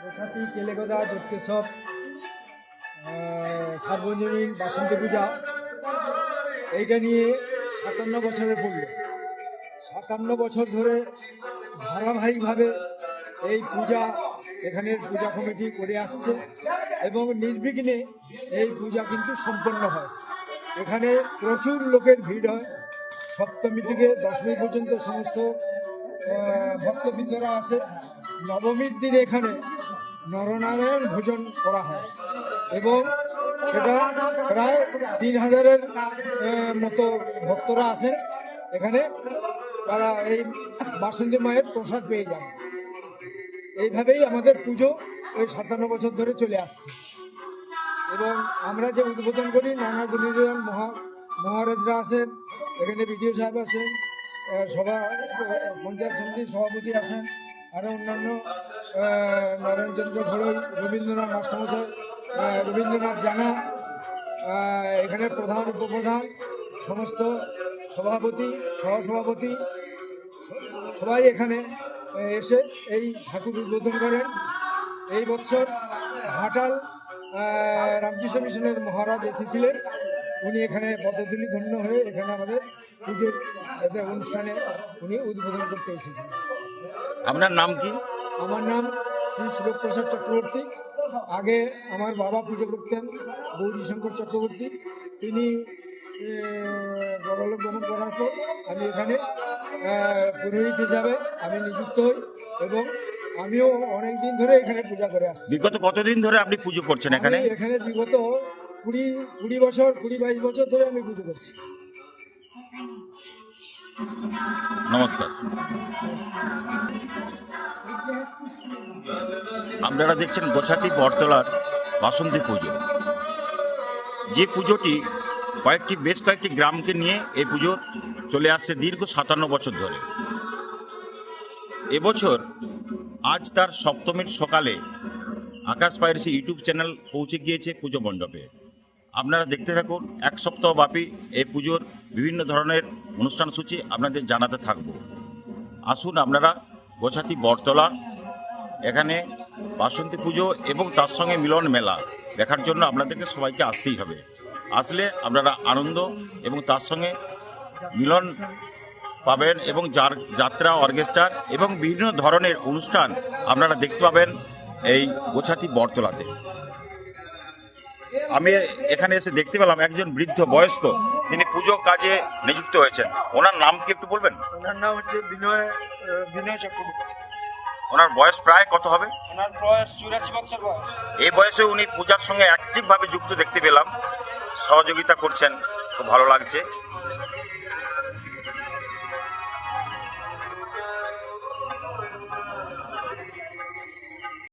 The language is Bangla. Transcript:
গোছাতি কেলেগদা জ্যোৎকেশব সার্বজনীন বাসন্তী পূজা এইটা নিয়ে 57 বছরে পড়ল। 57 বছর ধরে ধারাবাহিকভাবে এই পূজা এখানের পূজা কমিটি করে আসছে এবং নির্বিঘ্নে এই পূজা কিন্তু সম্পন্ন হয়। এখানে প্রচুর লোকের ভিড় হয়। সপ্তমী থেকে দশমী পর্যন্ত সমস্ত ভক্তবৃন্দরা আসে। নবমীর দিনে এখানে নরনারায়ণ ভোজন করা হয় এবং সেটা প্রায় 3000-এর মতো ভক্তরা আসেন এখানে। তারা এই বাসন্তী মায়ের প্রসাদ পেয়ে যান। এইভাবেই আমাদের পুজো ওই 57 বছর ধরে চলে আসছে এবং আমরা যে উদ্বোধন করি নানা গুণীজন মহারাজরা আসেন, এখানে বিডিও সাহেব আসেন, সভা পঞ্চায়েত সমিতির সভাপতি আসেন, আরও অন্যান্য নারায়ণচন্দ্র ঘড়ই, রবীন্দ্রনাথ মাস্টারমশাই, রবীন্দ্রনাথ জানা, এখানে প্রধান উপপ্রধান, সমস্ত সভাপতি সহসভাপতি সবাই এখানে এসে এই ঠাকুর উদ্বোধন করেন। এই বছর ঘাটাল রামকৃষ্ণ মিশনের মহারাজ এসেছিলেন। উনি এখানে পদধূলি ধন্য হয়ে এখানে আমাদের পুজোর অনুষ্ঠানে উনি উদ্বোধন করতে এসেছিলেন। আপনার নাম কি? আমার নাম শ্রী শিবপ্রসাদ চক্রবর্তী। আগে আমার বাবা পুজো করতেন গৌরীশঙ্কর চক্রবর্তী। তিনি পরলোক গমন করার পর আমি এখানে পুরোহিত হিসাবে আমি নিযুক্ত হই এবং আমিও অনেক দিন ধরে এখানে পূজা করে আসছি। বিগত কতদিন ধরে আপনি পুজো করছেন এখানে? এখানে বিগত 20-22 বছর ধরে আমি পুজো করছি। নমস্কার। আপনারা দেখছেন গোছাতি বটতলার বাসন্তী পুজো, যে পুজোটি বেশ কয়েকটি গ্রামকে নিয়ে এই পুজো চলে আসছে দীর্ঘ 57 বছর ধরে। এবছর আজ তার সপ্তমীর সকালে আকাশ পাইরেসি ইউটিউব চ্যানেল পৌঁছে গিয়েছে পুজো মণ্ডপে। আপনারা দেখতে থাকুন। এক সপ্তাহব্যাপী এই পুজোর বিভিন্ন ধরনের অনুষ্ঠান সূচি আপনাদের জানাতে থাকব। আসুন আপনারা গোছাতি বটতলা এখানে বাসন্তী পুজো এবং তার সঙ্গে মিলন মেলা দেখার জন্য আপনাদেরকে সবাইকে আসতেই হবে। আসলে আপনারা আনন্দ এবং তার সঙ্গে মিলন পাবেন এবং যাত্রা অর্কেস্ট্রা এবং বিভিন্ন ধরনের অনুষ্ঠান আপনারা দেখতে পাবেন এই গোছাতি বটতলাতে। আমি এখানে এসে দেখতে পেলাম একজন বৃদ্ধ বয়স্ক, তিনি পুজো কাজে নিযুক্ত হয়েছেন। ওনার নাম কি একটু বলবেন? ওনার নাম হচ্ছে বিনয় চক্রবর্তী। ওনার বয়স প্রায় কত হবে? ওনার বয়স 84 বছর বয়স। এই বয়সে উনি পূজার সঙ্গে অ্যাক্টিভভাবে যুক্ত দেখতে পেলাম, সহযোগিতা করছেন, খুব ভালো লাগছে।